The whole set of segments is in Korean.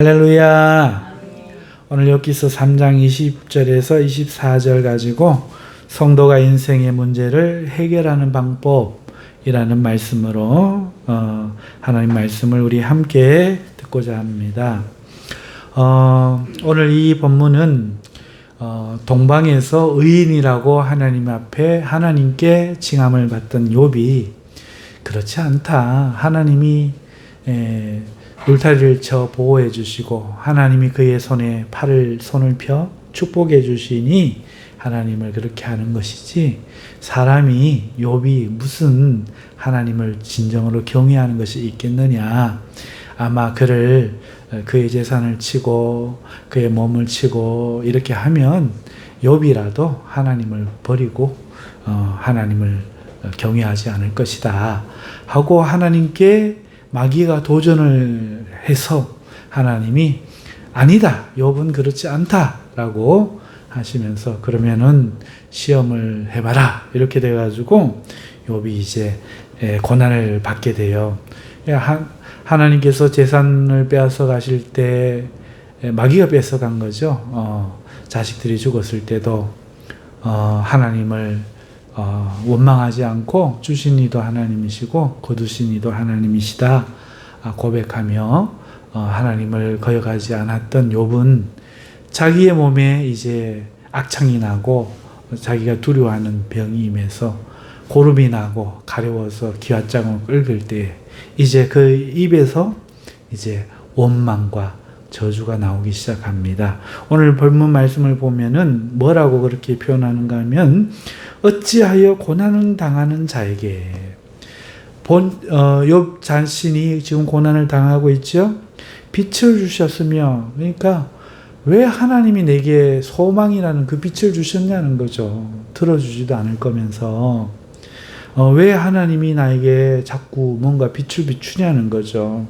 할렐루야. 오늘 욥기서 3장 20절에서 24절 가지고 성도가 인생의 문제를 해결하는 방법이라는 말씀으로 하나님 말씀을 우리 함께 듣고자 합니다. 오늘 이 본문은 동방에서 의인이라고 하나님 앞에 하나님께 칭함을 받던 욥이 그렇지 않다. 하나님이 울타리를 쳐 보호해 주시고 하나님이 그의 손을 펴 축복해 주시니 하나님을 그렇게 하는 것이지, 사람이 욥이 무슨 하나님을 진정으로 경외하는 것이 있겠느냐. 아마 그의 재산을 치고 그의 몸을 치고 이렇게 하면 욥이라도 하나님을 버리고 하나님을 경외하지 않을 것이다 하고 하나님께 마귀가 도전을 해서 하나님이 아니다, 욥은 그렇지 않다라고 하시면서 그러면은 시험을 해봐라 이렇게 돼가지고 욥이 이제 고난을 받게 돼요. 하나님께서 재산을 빼앗아 가실 때 마귀가 뺏어간 거죠. 자식들이 죽었을 때도 하나님을 원망하지 않고 주신 이도 하나님이시고 거두신 이도 하나님이시다 고백하며 하나님을 거역하지 않았던 욥은 자기의 몸에 이제 악창이 나고 자기가 두려워하는 병이 임해서 고름이 나고 가려워서 기왓장을 긁을 때 이제 그 입에서 이제 원망과 저주가 나오기 시작합니다. 오늘 본문 말씀을 보면은 뭐라고 그렇게 표현하는가 하면, 어찌하여 고난을 당하는 자에게, 욥 자신이 지금 고난을 당하고 있죠. 빛을 주셨으며, 그러니까 왜 하나님이 내게 소망이라는 그 빛을 주셨냐는 거죠. 들어주지도 않을 거면서 왜 하나님이 나에게 자꾸 뭔가 빛을 비추냐는 거죠.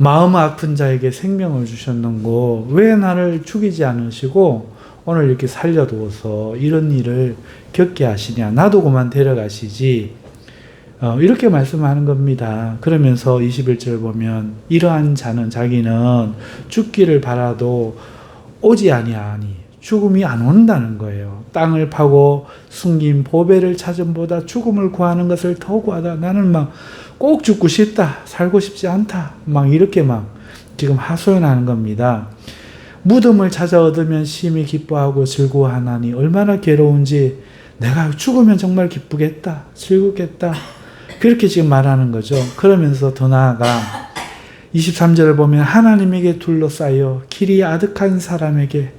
마음 아픈 자에게 생명을 주셨는고 왜 나를 죽이지 않으시고 오늘 이렇게 살려두어서 이런 일을 겪게 하시냐. 나도 그만 데려가시지. 이렇게 말씀하는 겁니다. 그러면서 21절 보면 이러한 자는 자기는 죽기를 바라도 오지 아니하니 죽음이 안 온다는 거예요. 땅을 파고 숨긴 보배를 찾음보다 죽음을 구하는 것을 더 구하다. 나는 막 꼭 죽고 싶다. 살고 싶지 않다. 막 이렇게 막 지금 하소연하는 겁니다. 무덤을 찾아 얻으면 심히 기뻐하고 즐거워하나니 얼마나 괴로운지, 내가 죽으면 정말 기쁘겠다. 즐겁겠다. 그렇게 지금 말하는 거죠. 그러면서 더 나아가 23절을 보면 하나님에게 둘러싸여 길이 아득한 사람에게,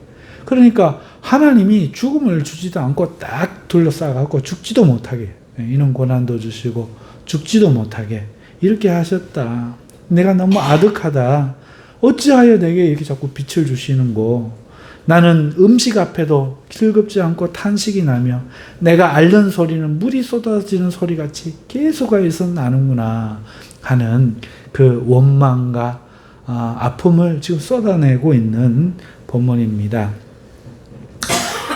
그러니까 하나님이 죽음을 주지도 않고 딱 둘러싸갖고 죽지도 못하게, 이런 고난도 주시고 죽지도 못하게 이렇게 하셨다. 내가 너무 아득하다. 어찌하여 내게 이렇게 자꾸 빛을 주시는고. 나는 음식 앞에도 즐겁지 않고 탄식이 나며 내가 앓는 소리는 물이 쏟아지는 소리같이 계속해서 나는구나 하는 그 원망과 아픔을 지금 쏟아내고 있는 본문입니다.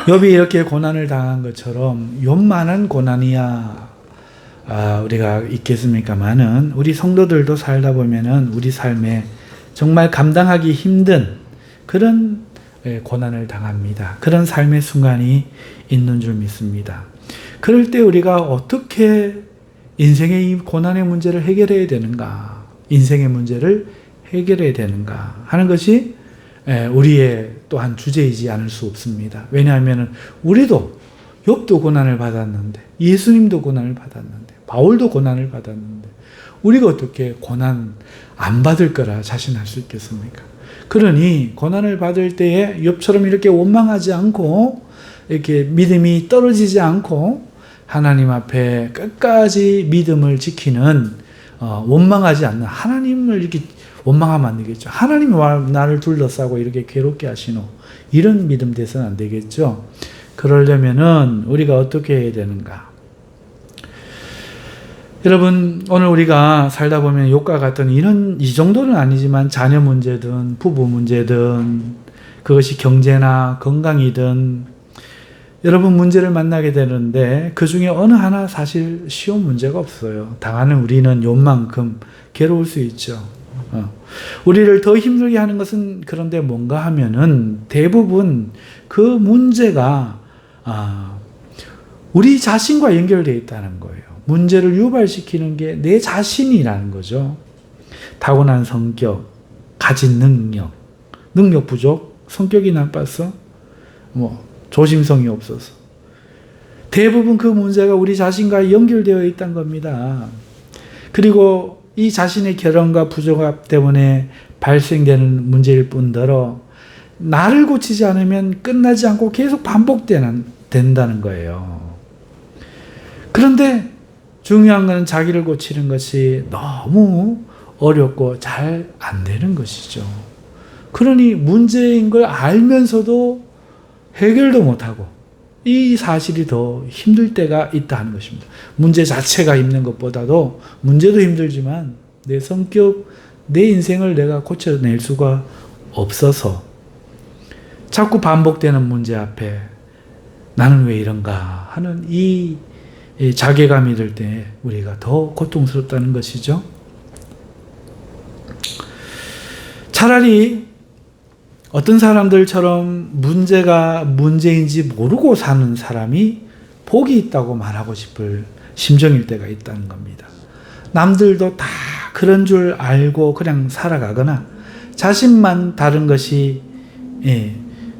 욥이 이렇게 고난을 당한 것처럼 욥만한 고난이야 우리가 있겠습니까마는, 우리 성도들도 살다 보면은 우리 삶에 정말 감당하기 힘든 그런 고난을 당합니다. 그런 삶의 순간이 있는 줄 믿습니다. 그럴 때 우리가 어떻게 인생의 이 고난의 문제를 해결해야 되는가, 인생의 문제를 해결해야 되는가 하는 것이 우리의 또한 주제이지 않을 수 없습니다. 왜냐하면 우리도 욥도 고난을 받았는데, 예수님도 고난을 받았는데, 바울도 고난을 받았는데 우리가 어떻게 고난 안 받을 거라 자신할 수 있겠습니까? 그러니 고난을 받을 때에 욥처럼 이렇게 원망하지 않고, 이렇게 믿음이 떨어지지 않고 하나님 앞에 끝까지 믿음을 지키는, 원망하지 않는 하나님을 이렇게 원망하면 안 되겠죠. 하나님이 나를 둘러싸고 이렇게 괴롭게 하시노, 이런 믿음 돼서는 안 되겠죠. 그러려면은 우리가 어떻게 해야 되는가? 여러분, 오늘 우리가 살다 보면 욥과 같은 이 정도는 아니지만 자녀 문제든 부부 문제든 그것이 경제나 건강이든 여러분 문제를 만나게 되는데 그 중에 어느 하나 사실 쉬운 문제가 없어요. 당하는 우리는 욥만큼 괴로울 수 있죠. 우리를 더 힘들게 하는 것은 그런데 뭔가 하면은 대부분 그 문제가 우리 자신과 연결되어 있다는 거예요. 문제를 유발시키는 게 내 자신이라는 거죠. 타고난 성격, 가진 능력 부족, 성격이 나빠서, 조심성이 없어서. 대부분 그 문제가 우리 자신과 연결되어 있다는 겁니다. 그리고 이 자신의 결함과 부족함 때문에 발생되는 문제일 뿐더러 나를 고치지 않으면 끝나지 않고 계속 반복된다는 거예요. 그런데 중요한 것은 자기를 고치는 것이 너무 어렵고 잘 안 되는 것이죠. 그러니 문제인 걸 알면서도 해결도 못하고 이 사실이 더 힘들 때가 있다 하는 것입니다. 문제 자체가 힘든 것보다도 문제도 힘들지만 내 성격, 내 인생을 내가 고쳐낼 수가 없어서 자꾸 반복되는 문제 앞에 나는 왜 이런가 하는 이 자괴감이 들 때 우리가 더 고통스럽다는 것이죠. 차라리 어떤 사람들처럼 문제가 문제인지 모르고 사는 사람이 복이 있다고 말하고 싶을 심정일 때가 있다는 겁니다. 남들도 다 그런 줄 알고 그냥 살아가거나 자신만 다른 것이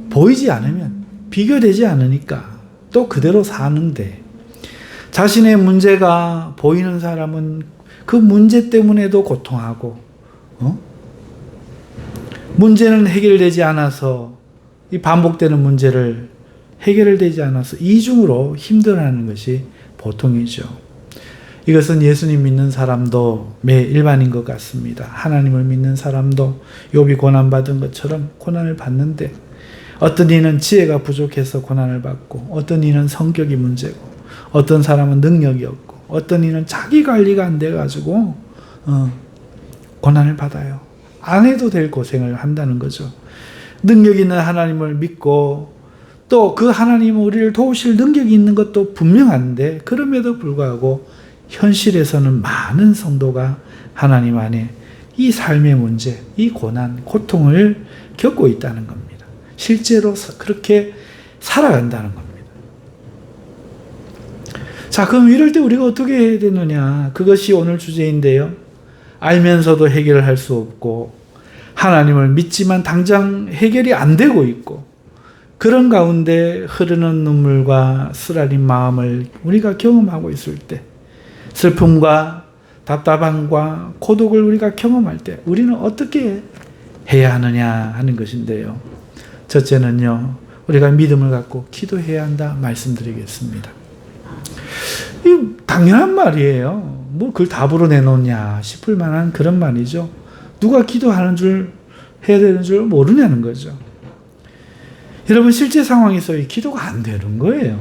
보이지 않으면 비교되지 않으니까 또 그대로 사는데 자신의 문제가 보이는 사람은 그 문제 때문에도 고통하고 문제는 해결되지 않아서 이 반복되는 문제를 해결되지 않아서 이중으로 힘들어하는 것이 보통이죠. 이것은 예수님 믿는 사람도 매 일반인 것 같습니다. 하나님을 믿는 사람도 욥이 고난받은 것처럼 고난을 받는데 어떤 이는 지혜가 부족해서 고난을 받고 어떤 이는 성격이 문제고 어떤 사람은 능력이 없고 어떤 이는 자기 관리가 안 돼가지고 고난을 받아요. 안 해도 될 고생을 한다는 거죠. 능력 있는 하나님을 믿고 또 그 하나님은 우리를 도우실 능력이 있는 것도 분명한데 그럼에도 불구하고 현실에서는 많은 성도가 하나님 안에 이 삶의 문제, 이 고난, 고통을 겪고 있다는 겁니다. 실제로 그렇게 살아간다는 겁니다. 자, 그럼 이럴 때 우리가 어떻게 해야 되느냐? 그것이 오늘 주제인데요. 알면서도 해결을 할 수 없고 하나님을 믿지만 당장 해결이 안 되고 있고 그런 가운데 흐르는 눈물과 쓰라린 마음을 우리가 경험하고 있을 때 슬픔과 답답함과 고독을 우리가 경험할 때 우리는 어떻게 해야 하느냐 하는 것인데요. 첫째는요. 우리가 믿음을 갖고 기도해야 한다 말씀드리겠습니다. 이 당연한 말이에요. 뭐 그걸 답으로 내놓냐 싶을 만한 그런 말이죠. 누가 기도하는 줄 해야 되는 줄 모르냐는 거죠. 여러분 실제 상황에서 이 기도가 안 되는 거예요.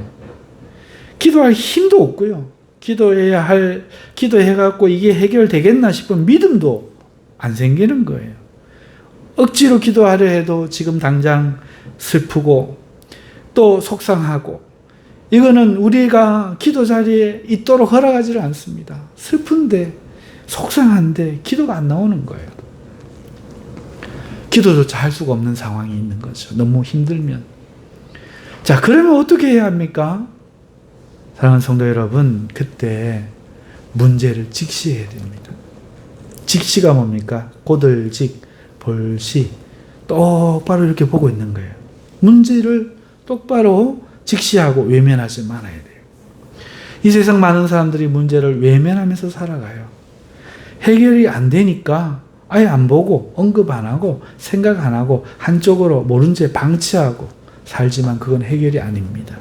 기도할 힘도 없고요. 기도해갖고 이게 해결되겠나 싶은 믿음도 안 생기는 거예요. 억지로 기도하려 해도 지금 당장 슬프고 또 속상하고 이거는 우리가 기도 자리에 있도록 허락하지를 않습니다. 슬픈데 속상한데 기도가 안 나오는 거예요. 기도조차 할 수가 없는 상황이 있는 거죠. 너무 힘들면. 자, 그러면 어떻게 해야 합니까? 사랑하는 성도 여러분, 그때 문제를 직시해야 됩니다. 직시가 뭡니까? 고들직, 볼시, 똑바로 이렇게 보고 있는 거예요. 문제를 똑바로 직시하고 외면하지 말아야 돼요. 이 세상 많은 사람들이 문제를 외면하면서 살아가요. 해결이 안 되니까 아예 안 보고 언급 안 하고 생각 안 하고 한쪽으로 모른 채 방치하고 살지만 그건 해결이 아닙니다.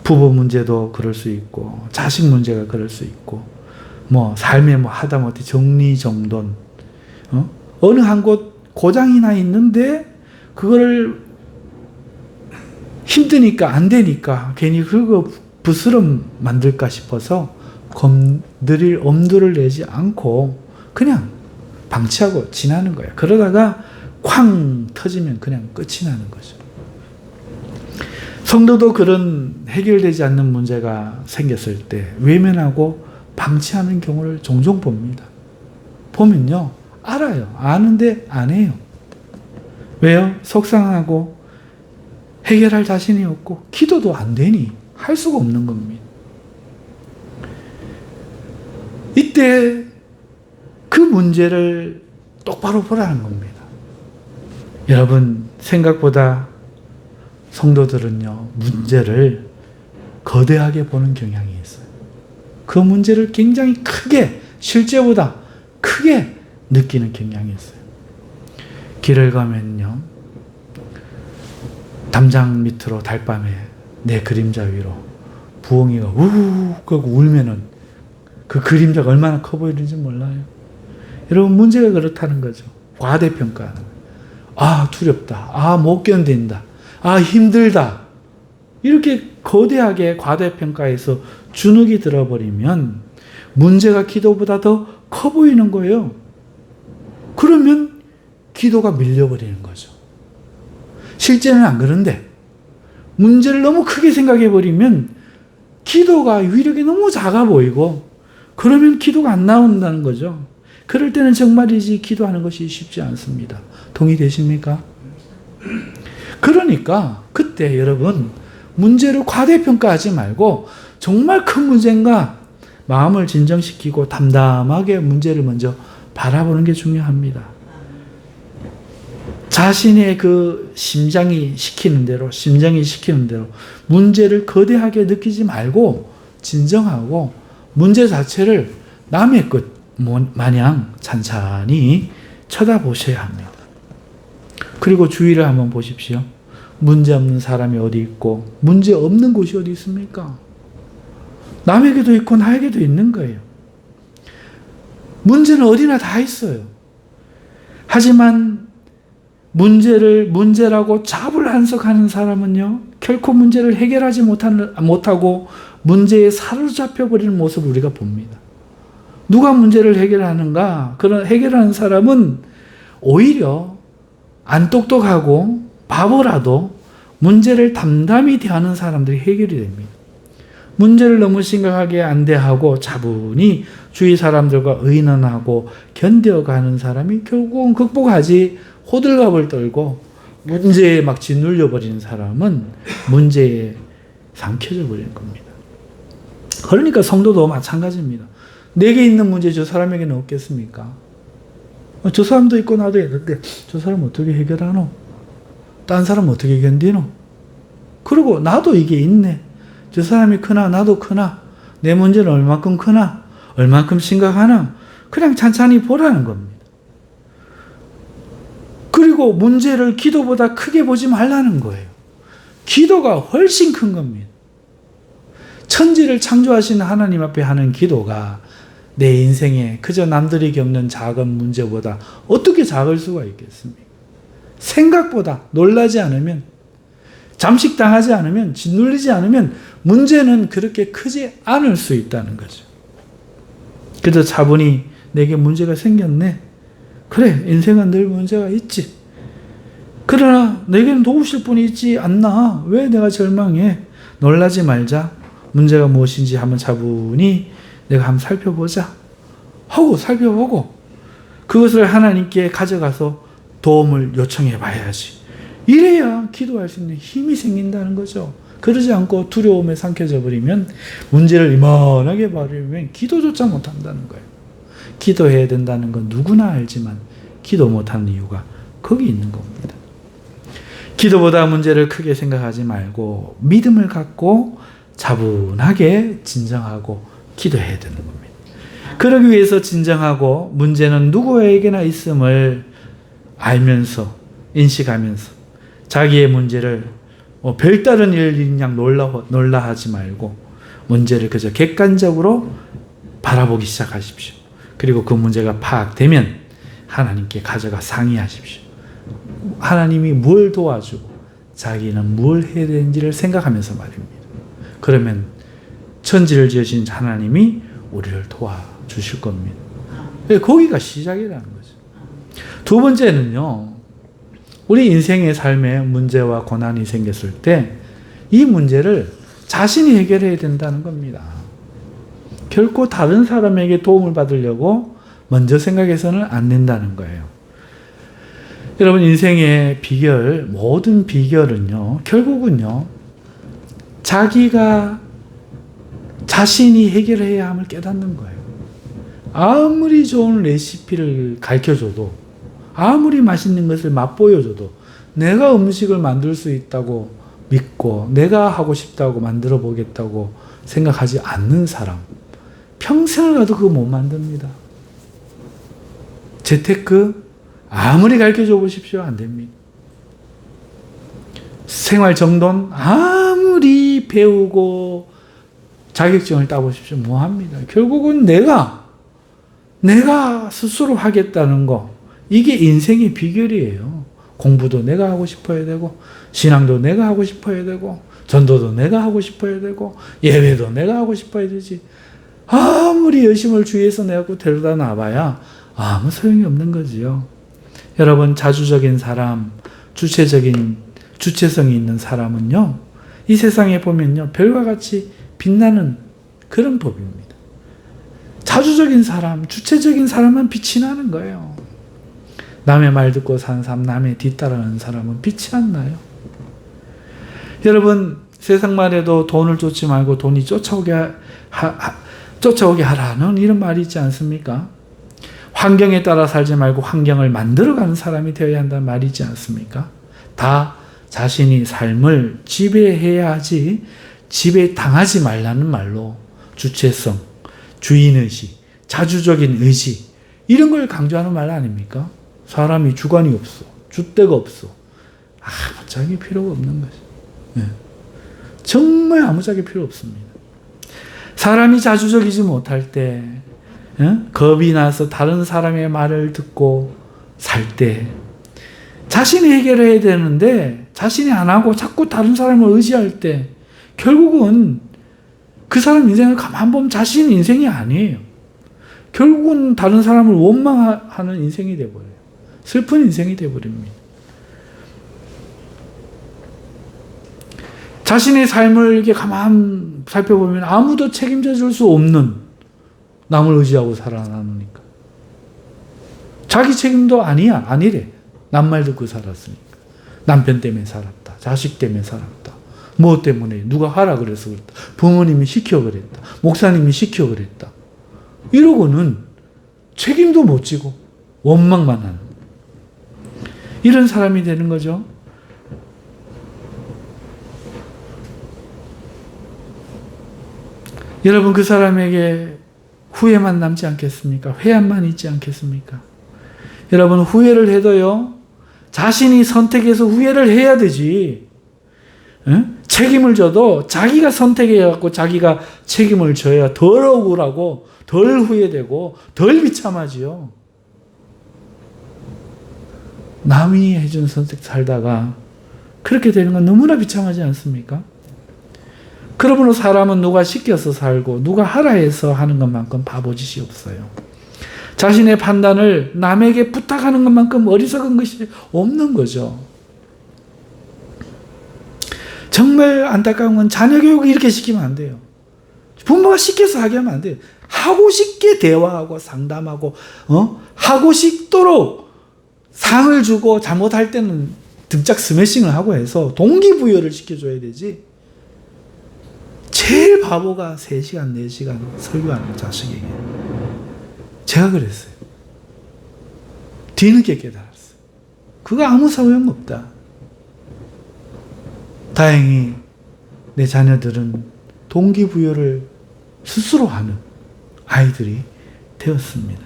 부부 문제도 그럴 수 있고 자식 문제가 그럴 수 있고 삶에 하다못해 정리정돈 어느 한 곳 고장이나 있는데 그거를 힘드니까 안 되니까 괜히 그거 부스럼 만들까 싶어서 엄두를 내지 않고 그냥 방치하고 지나는 거예요. 그러다가 쾅 터지면 그냥 끝이 나는 거죠. 성도도 그런 해결되지 않는 문제가 생겼을 때 외면하고 방치하는 경우를 종종 봅니다. 보면요. 알아요. 아는데 안 해요. 왜요? 속상하고 해결할 자신이 없고 기도도 안 되니 할 수가 없는 겁니다. 이때 그 문제를 똑바로 보라는 겁니다. 여러분, 생각보다 성도들은요, 문제를 거대하게 보는 경향이 있어요. 그 문제를 굉장히 크게, 실제보다 크게 느끼는 경향이 있어요. 길을 가면요, 담장 밑으로 달밤에 내 그림자 위로 부엉이가 우욱 하고 울면은 그 그림자가 얼마나 커 보이는지 몰라요. 여러분, 문제가 그렇다는 거죠. 과대평가하는 거예요. 아, 두렵다. 아, 못 견딘다. 아, 힘들다. 이렇게 거대하게 과대평가해서 주눅이 들어버리면 문제가 기도보다 더 커 보이는 거예요. 그러면 기도가 밀려버리는 거죠. 실제는 안 그런데 문제를 너무 크게 생각해버리면 기도가 위력이 너무 작아 보이고 그러면 기도가 안 나온다는 거죠. 그럴 때는 정말이지 기도하는 것이 쉽지 않습니다. 동의되십니까? 그러니까 그때 여러분 문제를 과대평가하지 말고 정말 큰 문제인가 마음을 진정시키고 담담하게 문제를 먼저 바라보는 게 중요합니다. 자신의 그 심장이 시키는 대로 문제를 거대하게 느끼지 말고 진정하고 문제 자체를 남의 것 마냥 찬찬히 쳐다보셔야 합니다. 그리고 주위를 한번 보십시오. 문제 없는 사람이 어디 있고 문제 없는 곳이 어디 있습니까? 남에게도 있고 나에게도 있는 거예요. 문제는 어디나 다 있어요. 하지만 문제를 문제라고 자불한석하는 사람은요, 결코 문제를 해결하지 못하고 문제에 사로잡혀 버리는 모습을 우리가 봅니다. 누가 문제를 해결하는가? 그런 해결하는 사람은 오히려 안 똑똑하고 바보라도 문제를 담담히 대하는 사람들이 해결이 됩니다. 문제를 너무 심각하게 안 대하고 차분히 주위 사람들과 의논하고 견뎌가는 사람이 결국은 극복하지 호들갑을 떨고 문제에 막 짓눌려 버리는 사람은 문제에 삼켜져 버리는 겁니다. 그러니까 성도도 마찬가지입니다. 내게 있는 문제 저 사람에게는 없겠습니까? 저 사람도 있고 나도 있는데 저 사람 어떻게 해결하노? 딴 사람 어떻게 견디노? 그리고 나도 이게 있네. 저 사람이 크나 나도 크나 내 문제는 얼만큼 크나 얼만큼 심각하나 그냥 찬찬히 보라는 겁니다. 그리고 문제를 기도보다 크게 보지 말라는 거예요. 기도가 훨씬 큰 겁니다. 천지를 창조하신 하나님 앞에 하는 기도가 내 인생에 그저 남들이 겪는 작은 문제보다 어떻게 작을 수가 있겠습니까? 생각보다 놀라지 않으면, 잠식당하지 않으면, 짓눌리지 않으면 문제는 그렇게 크지 않을 수 있다는 거죠. 그래서 차분히 내게 문제가 생겼네. 그래, 인생은 늘 문제가 있지. 그러나 내게는 도우실 분이 있지 않나? 왜 내가 절망해? 놀라지 말자. 문제가 무엇인지 한번 차분히 내가 한번 살펴보자 하고 살펴보고 그것을 하나님께 가져가서 도움을 요청해 봐야지. 이래야 기도할 수 있는 힘이 생긴다는 거죠. 그러지 않고 두려움에 삼켜져 버리면 문제를 이만하게 바라보면 기도조차 못한다는 거예요. 기도해야 된다는 건 누구나 알지만 기도 못하는 이유가 거기 있는 겁니다. 기도보다 문제를 크게 생각하지 말고 믿음을 갖고 차분하게 진정하고 기도해야 되는 겁니다. 그러기 위해서 진정하고 문제는 누구에게나 있음을 알면서 인식하면서 자기의 문제를 별다른 일인 양 놀라하지 말고 문제를 그저 객관적으로 바라보기 시작하십시오. 그리고 그 문제가 파악되면 하나님께 가져가 상의하십시오. 하나님이 뭘 도와주고 자기는 뭘 해야 되는지를 생각하면서 말입니다. 그러면 천지를 지으신 하나님이 우리를 도와주실 겁니다. 거기가 시작이라는 거죠. 두 번째는요, 우리 인생의 삶에 문제와 고난이 생겼을 때 이 문제를 자신이 해결해야 된다는 겁니다. 결코 다른 사람에게 도움을 받으려고 먼저 생각해서는 안 된다는 거예요. 여러분, 인생의 비결, 모든 비결은요, 결국은요, 자신이 해결해야 함을 깨닫는 거예요. 아무리 좋은 레시피를 가르쳐줘도, 아무리 맛있는 것을 맛보여줘도, 내가 음식을 만들 수 있다고 믿고, 내가 하고 싶다고 만들어 보겠다고 생각하지 않는 사람, 평생을 가도 그거 못 만듭니다. 재테크, 아무리 가르쳐줘 보십시오. 안 됩니다. 생활 정돈, 아무리 배우고 자격증을 따보십시오. 뭐합니다. 결국은 내가 스스로 하겠다는 거, 이게 인생의 비결이에요. 공부도 내가 하고 싶어야 되고, 신앙도 내가 하고 싶어야 되고, 전도도 내가 하고 싶어야 되고, 예배도 내가 하고 싶어야 되지. 아무리 열심을 주위에서 내가 데려다 놔봐야 아무 소용이 없는 거지요. 여러분, 자주적인 사람, 주체성이 있는 사람은요, 이 세상에 보면요, 별과 같이 빛나는 그런 법입니다. 자주적인 사람, 주체적인 사람은 빛이 나는 거예요. 남의 말 듣고 사는 사람, 남의 뒤따르는 사람은 빛이 안 나요. 여러분, 세상 말에도 돈을 쫓지 말고 돈이 쫓아오게 하라는 이런 말이 있지 않습니까? 환경에 따라 살지 말고 환경을 만들어가는 사람이 되어야 한다는 말이 있지 않습니까? 다 자신이 삶을 지배해야 하지, 지배당하지 말라는 말로 주체성, 주인의식, 자주적인 의지, 이런 걸 강조하는 말 아닙니까? 사람이 주관이 없어, 줏대가 없어, 아무짝에 필요가 없는 거죠. 네. 정말 아무짝에 필요 없습니다. 사람이 자주적이지 못할 때, 겁이 나서 다른 사람의 말을 듣고 살 때, 자신이 해결해야 되는데 자신이 안 하고 자꾸 다른 사람을 의지할 때, 결국은 그 사람 인생을 가만 보면 자신 인생이 아니에요. 결국은 다른 사람을 원망하는 인생이 되어버려요. 슬픈 인생이 되어버립니다. 자신의 삶을 이렇게 가만 살펴보면 아무도 책임져 줄 수 없는, 남을 의지하고 살아나니까. 자기 책임도 아니래. 남 말 듣고 살았으니까. 남편 때문에 살았다. 자식 때문에 살았다. 뭐 때문에, 누가 하라 그래서 그랬다. 부모님이 시켜 그랬다. 목사님이 시켜 그랬다. 이러고는 책임도 못 지고 원망만 하는, 이런 사람이 되는 거죠. 여러분, 그 사람에게 후회만 남지 않겠습니까? 회한만 있지 않겠습니까? 여러분, 후회를 해도요, 자신이 선택해서 후회를 해야 되지. 책임을 져도 자기가 선택해갖고 자기가 책임을 져야 덜 억울하고 덜 후회되고 덜 비참하지요. 남이 해준 선택 살다가 그렇게 되는 건 너무나 비참하지 않습니까? 그러므로 사람은 누가 시켜서 살고 누가 하라 해서 하는 것만큼 바보짓이 없어요. 자신의 판단을 남에게 부탁하는 것만큼 어리석은 것이 없는 거죠. 정말 안타까운 건 자녀 교육을 이렇게 시키면 안 돼요. 부모가 시켜서 하게 하면 안 돼요. 하고 싶게 대화하고 상담하고 하고 싶도록 상을 주고 잘못할 때는 등짝 스매싱을 하고 해서 동기부여를 시켜줘야 되지. 제일 바보가 3시간, 4시간 설교하는 자식에게. 제가 그랬어요. 뒤늦게 깨달았어요. 그거 아무 소용없다. 다행히 내 자녀들은 동기부여를 스스로 하는 아이들이 되었습니다.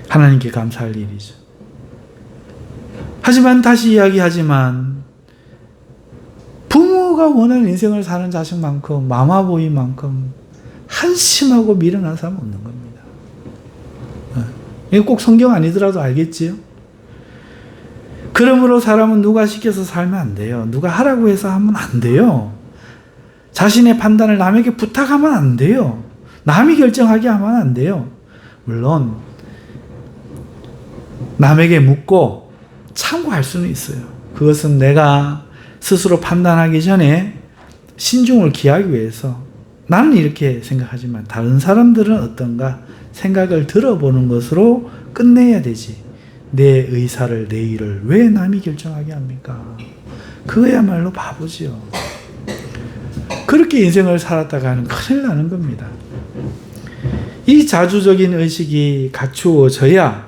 하나님께 감사할 일이죠. 하지만 다시 이야기하지만 부모가 원하는 인생을 사는 자식만큼, 마마보이만큼 한심하고 미련한 사람은 없는 겁니다. 이거 꼭 성경 아니더라도 알겠지요? 그러므로 사람은 누가 시켜서 살면 안 돼요. 누가 하라고 해서 하면 안 돼요. 자신의 판단을 남에게 부탁하면 안 돼요. 남이 결정하게 하면 안 돼요. 물론 남에게 묻고 참고할 수는 있어요. 그것은 내가 스스로 판단하기 전에 신중을 기하기 위해서, 나는 이렇게 생각하지만 다른 사람들은 어떤가 생각을 들어보는 것으로 끝내야 되지. 내 의사를, 내 일을 왜 남이 결정하게 합니까? 그거야말로 바보지요. 그렇게 인생을 살았다가는 큰일 나는 겁니다. 이 자주적인 의식이 갖추어져야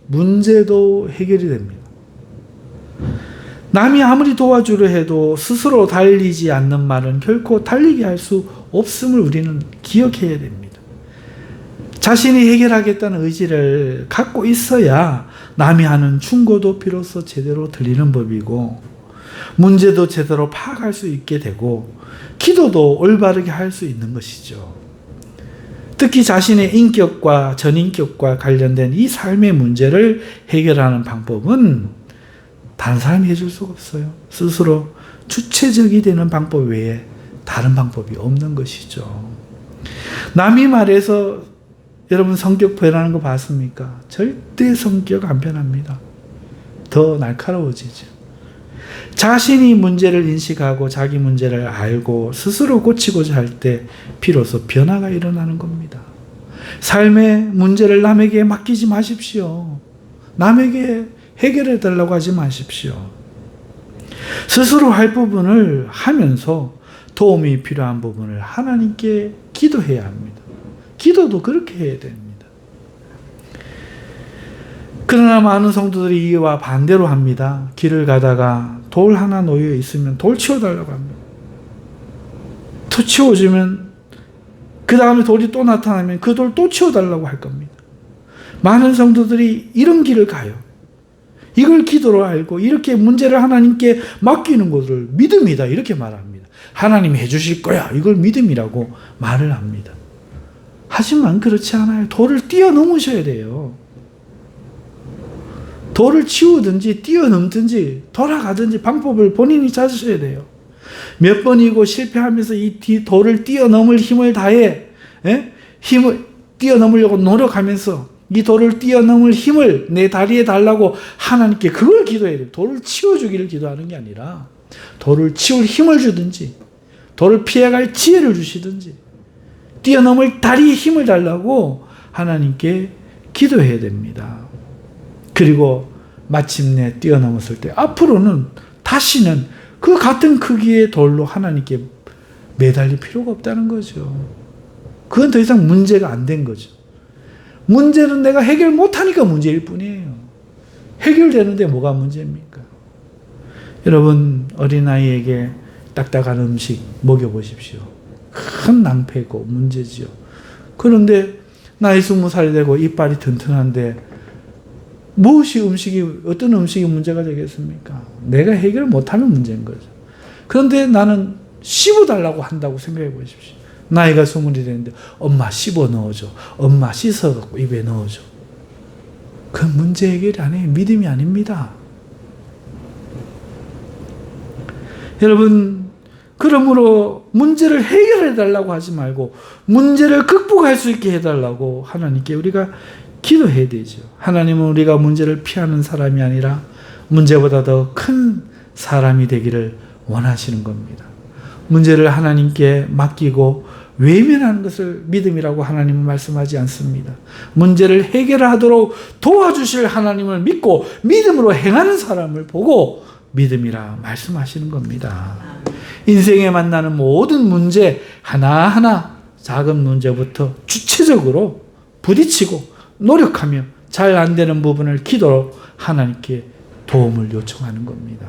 문제도 해결이 됩니다. 남이 아무리 도와주려 해도 스스로 달리지 않는 말은 결코 달리게 할 수 없음을 우리는 기억해야 됩니다. 자신이 해결하겠다는 의지를 갖고 있어야 남이 하는 충고도 비로소 제대로 들리는 법이고, 문제도 제대로 파악할 수 있게 되고, 기도도 올바르게 할 수 있는 것이죠. 특히 자신의 인격과 전인격과 관련된 이 삶의 문제를 해결하는 방법은 다른 사람이 해줄 수가 없어요. 스스로 주체적이 되는 방법 외에 다른 방법이 없는 것이죠. 남이 말해서 여러분 성격 변하는 거 봤습니까? 절대 성격 안 변합니다. 더 날카로워지죠. 자신이 문제를 인식하고 자기 문제를 알고 스스로 고치고자 할 때 비로소 변화가 일어나는 겁니다. 삶의 문제를 남에게 맡기지 마십시오. 남에게 해결해 달라고 하지 마십시오. 스스로 할 부분을 하면서 도움이 필요한 부분을 하나님께 기도해야 합니다. 기도도 그렇게 해야 됩니다. 그러나 많은 성도들이 이와 반대로 합니다. 길을 가다가 돌 하나 놓여 있으면 돌 치워달라고 합니다. 또 치워주면 그 다음에 돌이 또 나타나면 그 돌 또 치워달라고 할 겁니다. 많은 성도들이 이런 길을 가요. 이걸 기도로 알고 이렇게 문제를 하나님께 맡기는 것을 믿음이다 이렇게 말합니다. 하나님이 해주실 거야 이걸 믿음이라고 말을 합니다. 하지만 그렇지 않아요. 돌을 뛰어넘으셔야 돼요. 돌을 치우든지 뛰어넘든지 돌아가든지 방법을 본인이 찾으셔야 돼요. 몇 번이고 실패하면서 이 돌을 뛰어넘을 힘을 다해 힘을 뛰어넘으려고 노력하면서 이 돌을 뛰어넘을 힘을 내 다리에 달라고 하나님께 그걸 기도해야 돼요. 돌을 치워주기를 기도하는 게 아니라 돌을 치울 힘을 주든지 돌을 피해갈 지혜를 주시든지 뛰어넘을 다리에 힘을 달라고 하나님께 기도해야 됩니다. 그리고 마침내 뛰어넘었을 때 앞으로는 다시는 그 같은 크기의 돌로 하나님께 매달릴 필요가 없다는 거죠. 그건 더 이상 문제가 안 된 거죠. 문제는 내가 해결 못하니까 문제일 뿐이에요. 해결되는데 뭐가 문제입니까? 여러분 어린아이에게 딱딱한 음식 먹여보십시오. 큰 낭패고 문제지요. 그런데 나이 20살이 되고 이빨이 튼튼한데 어떤 음식이 문제가 되겠습니까? 내가 해결 못하는 문제인 거죠. 그런데 나는 씹어달라고 한다고 생각해 보십시오. 나이가 20이 되는데 엄마 씹어 넣어줘. 엄마 씻어갖고 입에 넣어줘. 그건 문제 해결이 아니에요. 믿음이 아닙니다. 여러분 그러므로 문제를 해결해 달라고 하지 말고 문제를 극복할 수 있게 해달라고 하나님께 우리가 기도해야 되죠. 하나님은 우리가 문제를 피하는 사람이 아니라 문제보다 더 큰 사람이 되기를 원하시는 겁니다. 문제를 하나님께 맡기고 외면하는 것을 믿음이라고 하나님은 말씀하지 않습니다. 문제를 해결하도록 도와주실 하나님을 믿고 믿음으로 행하는 사람을 보고 믿음이라 말씀하시는 겁니다. 인생에 만나는 모든 문제 하나하나 작은 문제부터 주체적으로 부딪히고 노력하며 잘 안 되는 부분을 기도로 하나님께 도움을 요청하는 겁니다.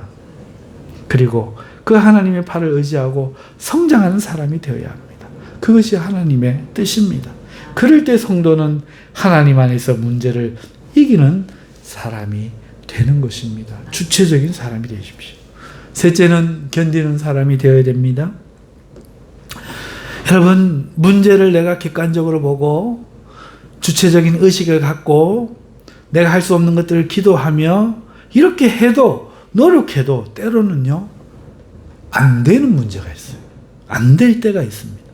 그리고 그 하나님의 팔을 의지하고 성장하는 사람이 되어야 합니다. 그것이 하나님의 뜻입니다. 그럴 때 성도는 하나님 안에서 문제를 이기는 사람이 되는 것입니다. 주체적인 사람이 되십시오. 셋째는 견디는 사람이 되어야 됩니다. 여러분 문제를 내가 객관적으로 보고 주체적인 의식을 갖고 내가 할 수 없는 것들을 기도하며 이렇게 해도 노력해도 때로는요 안 되는 문제가 있어요. 안 될 때가 있습니다.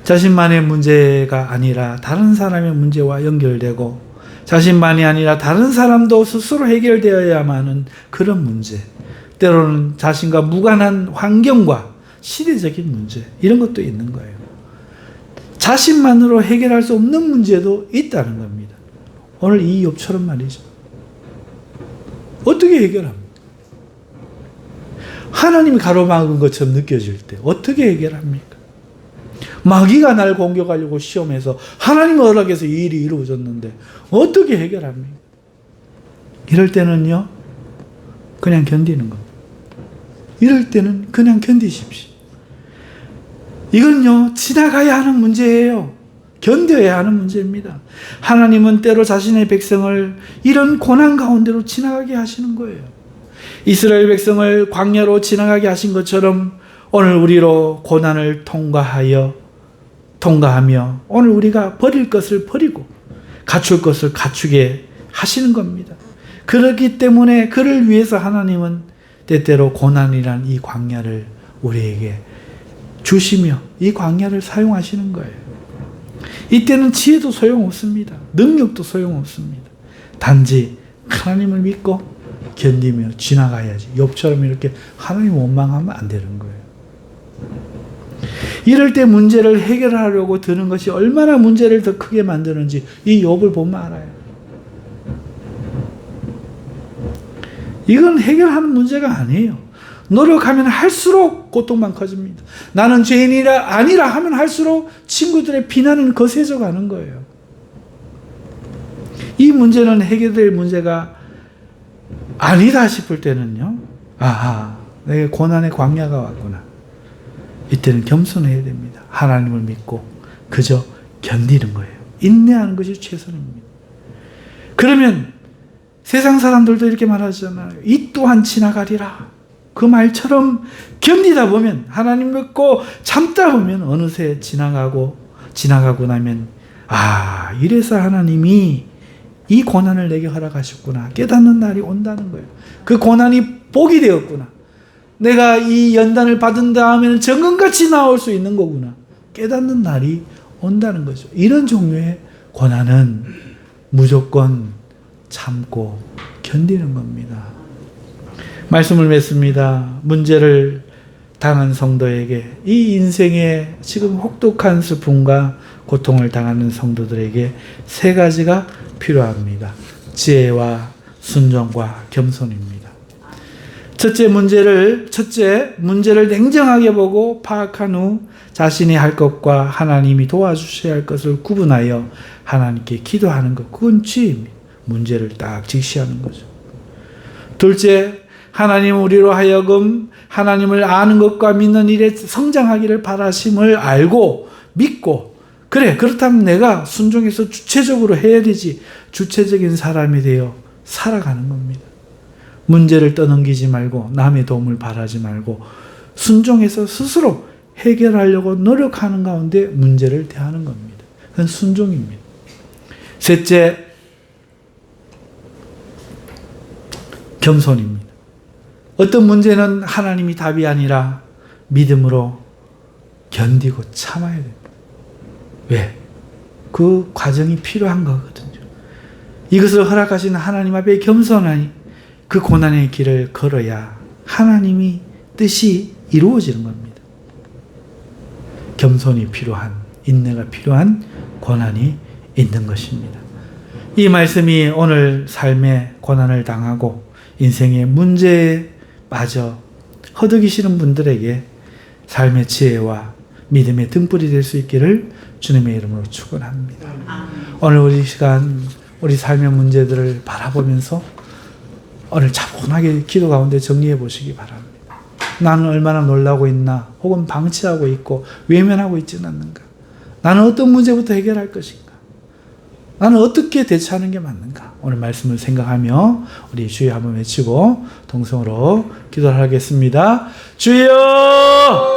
자신만의 문제가 아니라 다른 사람의 문제와 연결되고 자신만이 아니라 다른 사람도 스스로 해결되어야만 하는 그런 문제, 때로는 자신과 무관한 환경과 시대적인 문제 이런 것도 있는 거예요. 자신만으로 해결할 수 없는 문제도 있다는 겁니다. 오늘 이 욥처럼 말이죠. 어떻게 해결합니까? 하나님이 가로막은 것처럼 느껴질 때 어떻게 해결합니까? 마귀가 날 공격하려고 시험해서 하나님 허락해서 이 일이 이루어졌는데 어떻게 해결합니까? 이럴 때는요, 그냥 견디는 겁니다. 이럴 때는 그냥 견디십시오. 이건요, 지나가야 하는 문제예요. 견뎌야 하는 문제입니다. 하나님은 때로 자신의 백성을 이런 고난 가운데로 지나가게 하시는 거예요. 이스라엘 백성을 광야로 지나가게 하신 것처럼 오늘 우리로 고난을 통과하며 오늘 우리가 버릴 것을 버리고 갖출 것을 갖추게 하시는 겁니다. 그렇기 때문에 그를 위해서 하나님은 때때로 고난이란 이 광야를 우리에게 주시며 이 광야를 사용하시는 거예요. 이때는 지혜도 소용없습니다. 능력도 소용없습니다. 단지 하나님을 믿고 견디며 지나가야지. 욥처럼 이렇게 하나님 원망하면 안 되는 거예요. 이럴 때 문제를 해결하려고 드는 것이 얼마나 문제를 더 크게 만드는지 이 욥을 보면 알아요. 이건 해결하는 문제가 아니에요. 노력하면 할수록 고통만 커집니다. 나는 죄인이라 아니라 하면 할수록 친구들의 비난은 거세져 가는 거예요. 이 문제는 해결될 문제가 아니다 싶을 때는요, 아하, 내게 고난의 광야가 왔구나. 이때는 겸손해야 됩니다. 하나님을 믿고 그저 견디는 거예요. 인내하는 것이 최선입니다. 그러면 세상 사람들도 이렇게 말하잖아요. 이 또한 지나가리라. 그 말처럼 견디다 보면, 하나님 믿고 참다 보면 어느새 지나가고 나면 아, 이래서 하나님이 이 고난을 내게 허락하셨구나 깨닫는 날이 온다는 거예요. 그 고난이 복이 되었구나. 내가 이 연단을 받은 다음에는 정금같이 나올 수 있는 거구나 깨닫는 날이 온다는 거죠. 이런 종류의 고난은 무조건 참고 견디는 겁니다. 말씀을 맺습니다. 문제를 당한 성도에게, 이 인생에 지금 혹독한 슬픔과 고통을 당하는 성도들에게 세 가지가 필요합니다. 지혜와 순종과 겸손입니다. 첫째, 문제를 냉정하게 보고 파악한 후 자신이 할 것과 하나님이 도와주셔야 할 것을 구분하여 하나님께 기도하는 것. 그건 지혜입니다. 문제를 딱 직시하는 거죠. 둘째, 하나님 우리로 하여금 하나님을 아는 것과 믿는 일에 성장하기를 바라심을 알고 믿고, 그래, 그렇다면 내가 순종해서 주체적으로 해야 되지. 주체적인 사람이 되어 살아가는 겁니다. 문제를 떠넘기지 말고 남의 도움을 바라지 말고 순종해서 스스로 해결하려고 노력하는 가운데 문제를 대하는 겁니다. 그건 순종입니다. 셋째, 겸손입니다. 어떤 문제는 하나님이 답이 아니라 믿음으로 견디고 참아야 됩니다. 왜? 그 과정이 필요한 거거든요. 이것을 허락하신 하나님 앞에 겸손하니 그 고난의 길을 걸어야 하나님이 뜻이 이루어지는 겁니다. 겸손이 필요한, 인내가 필요한 고난이 있는 것입니다. 이 말씀이 오늘 삶의 고난을 당하고 인생의 문제에 빠져 허덕이시는 분들에게 삶의 지혜와 믿음의 등불이 될 수 있기를 주님의 이름으로 축원합니다. 오늘 우리 시간 우리 삶의 문제들을 바라보면서 오늘 차분하게 기도 가운데 정리해 보시기 바랍니다. 나는 얼마나 놀라고 있나, 혹은 방치하고 있고 외면하고 있지는 않는가? 나는 어떤 문제부터 해결할 것인가? 나는 어떻게 대처하는 게 맞는가? 오늘 말씀을 생각하며 우리 주여 한번 외치고 동성으로 기도를 하겠습니다. 주여!